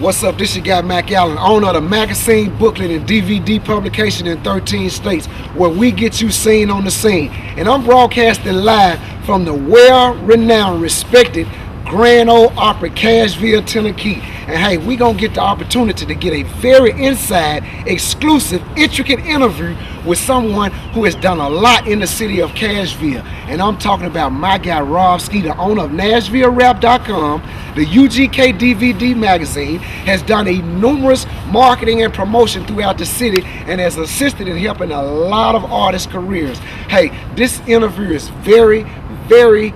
What's up? This your guy Mac Allen, owner of the magazine, booklet, and DVD publication in 13 states, where we get you seen on the scene. And I'm broadcasting live from the well-renowned, respected Grand Ole Opry, Cashville, Tennessee. And hey, we gonna get the opportunity to get a very inside, exclusive, intricate interview with someone who has done a lot in the city of Cashville. And I'm talking about my guy Robski, the owner of NashvilleRap.com, the UGK DVD magazine, has done a numerous marketing and promotion throughout the city and has assisted in helping a lot of artists' careers. Hey, this interview is very, very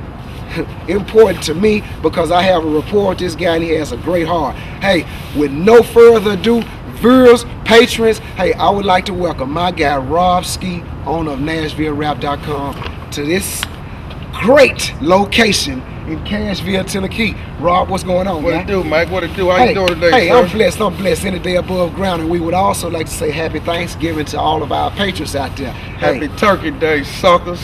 important to me because I have a rapport with this guy and he has a great heart. Hey, with no further ado, viewers, patrons, hey, I would like to welcome my guy Robski, owner of NashvilleRap.com, to this great location in Cashville, Tennessee. Rob, what's going on, man? What it do, Mike? What it do? How you doing today, Hey, sir? I'm blessed any day above ground, and we would also like to say happy Thanksgiving to all of our patrons out there. Happy Turkey Day, suckers.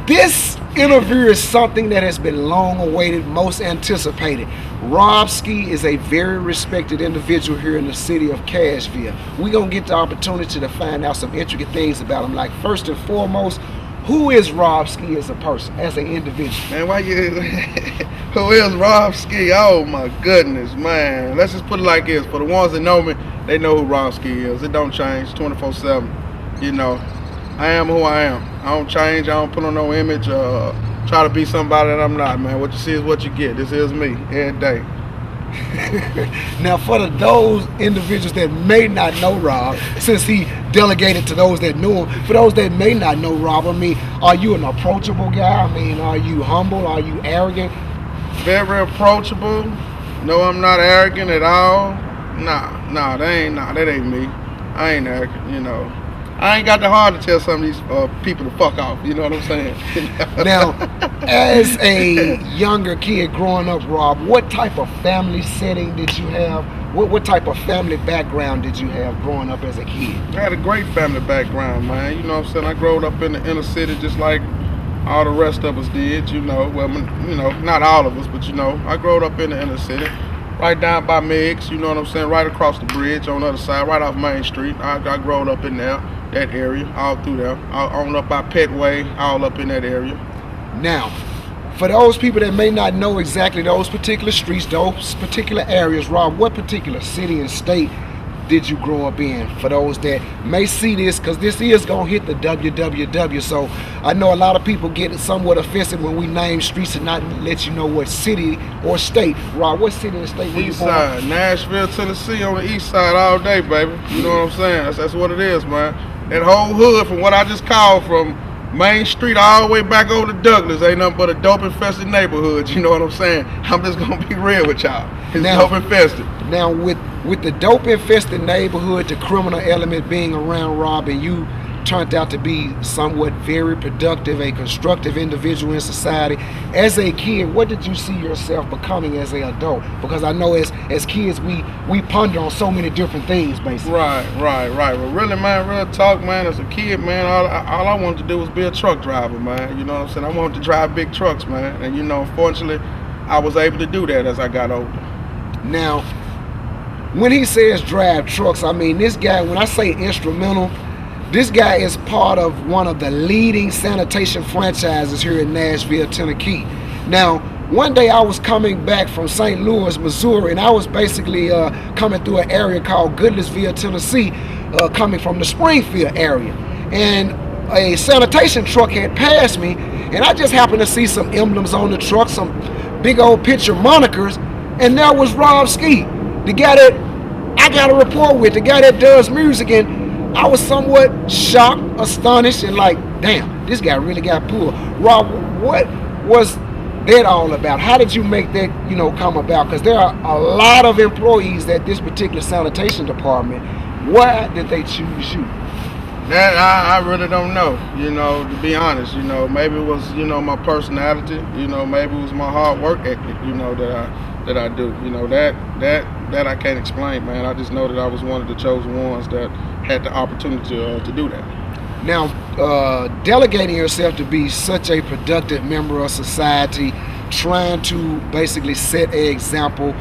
This interview is something that has been long awaited, most anticipated. Robski is a very respected individual here in the city of Cashville. We're going to get the opportunity to find out some intricate things about him. Like, first and foremost, who is Robski as a person, as an individual? Man, why you... Who is Robski? Oh, my goodness, man. Let's just put it like this. For the ones that know me, they know who Robski is. It don't change 24/7. You know, I am who I am. I don't change. I don't put on no image. Try to be somebody that I'm not, man. What you see is what you get. This is me every day. Now, for those individuals that may not know Rob, since he delegated to those that knew him, for those that may not know Rob, I mean, are you an approachable guy? I mean, are you humble? Are you arrogant? Very approachable. No, I'm not arrogant at all. Nah, that ain't me. I ain't arrogant, you know. I ain't got the heart to tell some of these people to fuck off, you know what I'm saying? Now, as a younger kid growing up, Rob, what type of family setting did you have? What type of family background did you have growing up as a kid? I had a great family background, man. You know what I'm saying? I grew up in the inner city just like all the rest of us did, you know. Well, you know, not all of us, but you know, I grew up in the inner city. Right down by Meigs, you know what I'm saying? Right across the bridge on the other side, right off Main Street. I grew up in there, that area, all through there. On up by Petway, all up in that area. Now, for those people that may not know exactly those particular streets, those particular areas, Rob, what particular city and state did you grow up in? For those that may see this, because this is going to hit the www, so I know a lot of people get somewhat offensive when we name streets and not let you know what city or state. Rob, what city and state were you born? East side, Nashville, Tennessee, on the east side all day, baby. You know what I'm saying? That's what it is, man. That whole hood, from what I just called, from Main Street all the way back over to Douglas, ain't nothing but a dope-infested neighborhood, you know what I'm saying? I'm just going to be real with y'all. It's dope-infested. Now, with the dope-infested neighborhood, the criminal element being around, Rob, and you turned out to be somewhat very productive, a constructive individual in society. As a kid, what did you see yourself becoming as an adult? Because I know as kids, we ponder on so many different things, basically. Right. Well, really, man, real talk, man, as a kid, man, all I wanted to do was be a truck driver, man. You know what I'm saying? I wanted to drive big trucks, man. And, you know, unfortunately, I was able to do that as I got older. Now, when he says drive trucks, I mean, this guy, when I say instrumental, this guy is part of one of the leading sanitation franchises here in Nashville, Tennessee. Now, one day I was coming back from St. Louis, Missouri, and I was basically coming through an area called Goodlettsville, Tennessee, coming from the Springfield area. And a sanitation truck had passed me, and I just happened to see some emblems on the truck, some big old picture monikers, and there was Robski, the guy that I got a rapport with, the guy that does music, and I was somewhat shocked, astonished, and like, damn, this guy really got pulled. Rob, what was that all about? How did you make that, you know, come about? Because there are a lot of employees at this particular sanitation department. Why did they choose you? That I really don't know, you know, to be honest. You know, maybe it was, you know, my personality, you know, maybe it was my hard work ethic, you know, that I do. You know, that I can't explain, man. I just know that I was one of the chosen ones that had the opportunity to do that. Now, delegating yourself to be such a productive member of society, trying to basically set an example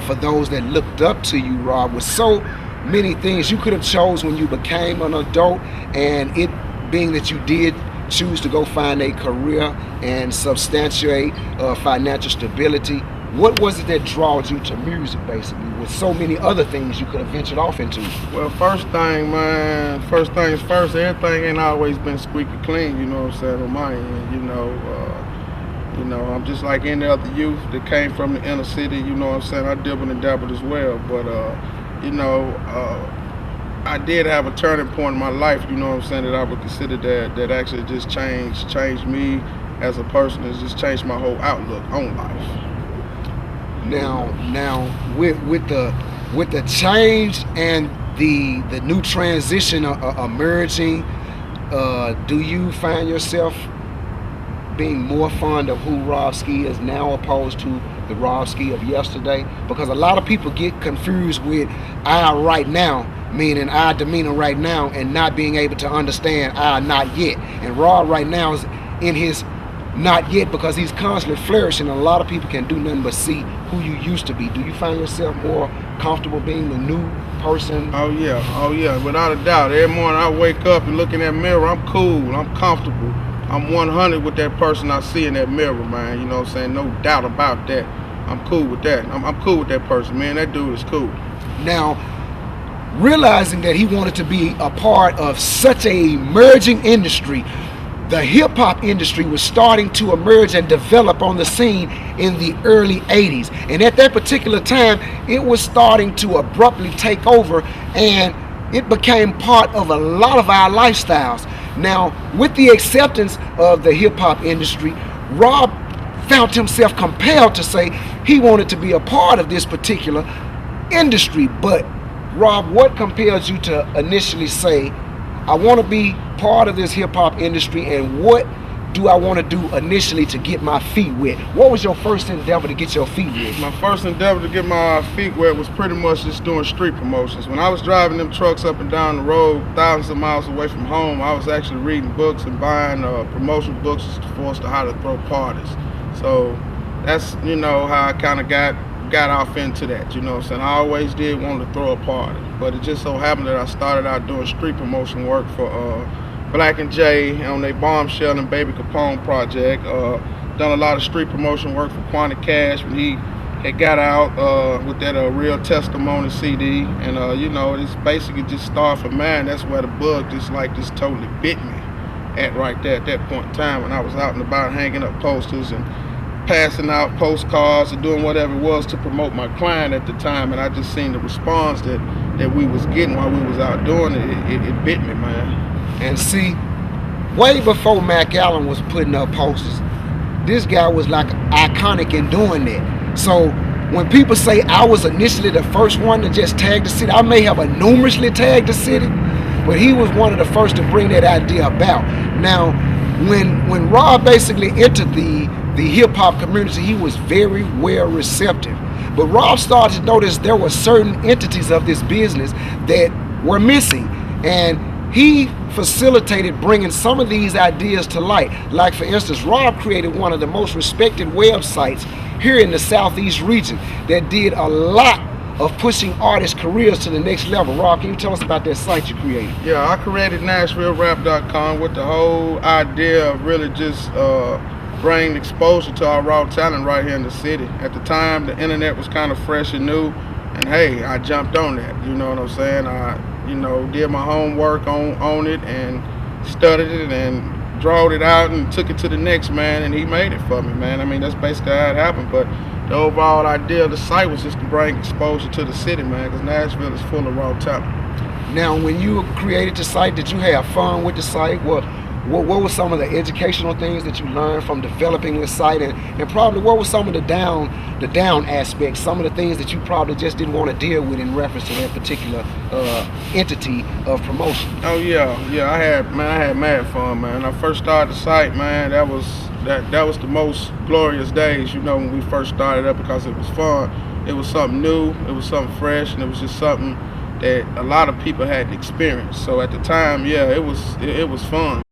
for those that looked up to you, Rob, with so many things you could have chose when you became an adult, and it being that you did choose to go find a career and substantiate financial stability. What was it that drawed you to music, basically, with so many other things you could have ventured off into? Well, first things first, everything ain't always been squeaky clean, you know what I'm saying, on my end, you know, I'm just like any other youth that came from the inner city, you know what I'm saying, I dibbled and dabbled as well, but, I did have a turning point in my life, you know what I'm saying, that I would consider that actually just changed me as a person, and just changed my whole outlook on life. Now, with the change and the new transition emerging, do you find yourself being more fond of who Robski is now opposed to the Robski of yesterday? Because a lot of people get confused with I right now, meaning I demeanor right now, and not being able to understand I not yet. And Rob right now is in his not yet, because he's constantly flourishing, and a lot of people can do nothing but see who you used to be. Do you find yourself more comfortable being the new person? Oh yeah, without a doubt. Every morning I wake up and look in that mirror, I'm cool, I'm comfortable. I'm 100 with that person I see in that mirror, man. You know what I'm saying? No doubt about that. I'm cool with that. I'm cool with that person, man. That dude is cool. Now, realizing that he wanted to be a part of such a emerging industry, the hip-hop industry was starting to emerge and develop on the scene in the early 80s. And at that particular time, it was starting to abruptly take over, and it became part of a lot of our lifestyles. Now, with the acceptance of the hip-hop industry, Rob found himself compelled to say he wanted to be a part of this particular industry. But Rob, what compels you to initially say, I want to be part of this hip-hop industry, and what do I want to do initially to get my feet wet? What was your first endeavor to get your feet wet? My first endeavor to get my feet wet was pretty much just doing street promotions. When I was driving them trucks up and down the road, thousands of miles away from home, I was actually reading books and buying promotional books for us to how to throw parties. So that's, you know, how I kind of got off into that, you know what I'm saying. I always did want to throw a party, but it just so happened that I started out doing street promotion work for Black and J on their Bombshell and Baby Capone project. Done a lot of street promotion work for Quantic Cash when he had got out with that Real Testimony CD, and you know, it's basically just started from mine. That's where the bug just totally bit me at right there at that point in time, when I was out and about hanging up posters and passing out postcards and doing whatever it was to promote my client at the time, and I just seen the response that we was getting while we was out doing it. It bit me, man. And see, way before Mac Allen was putting up posters, this guy was like iconic in doing that. So when people say I was initially the first one to just tag the city, I may have numerously tagged the city, but he was one of the first to bring that idea about. Now, when Rob basically entered the hip-hop community, he was very well receptive. But Rob started to notice there were certain entities of this business that were missing, and he facilitated bringing some of these ideas to light. Like, for instance, Rob created one of the most respected websites here in the Southeast region that did a lot of pushing artists' careers to the next level. Rob, can you tell us about that site you created? Yeah, I created NashvilleRap.com with the whole idea of really just bringing exposure to our raw talent right here in the city. At the time, the internet was kind of fresh and new, and hey, I jumped on that. You know what I'm saying? I, you know, did my homework on it and studied it and drawed it out and took it to the next man, and he made it for me, man. I mean, that's basically how it happened. But the overall idea of the site was just to bring exposure to the city, man, because Nashville is full of raw talent. Now, when you created the site, did you have fun with the site? What were some of the educational things that you learned from developing this site, and probably what were some of the down aspects, some of the things that you probably just didn't want to deal with in reference to that particular entity of promotion? Oh yeah, I had mad fun, man. When I first started the site, man, that was the most glorious days, you know, when we first started up, because it was fun. It was something new, it was something fresh, and it was just something that a lot of people hadn't experienced. So at the time, yeah, it was fun.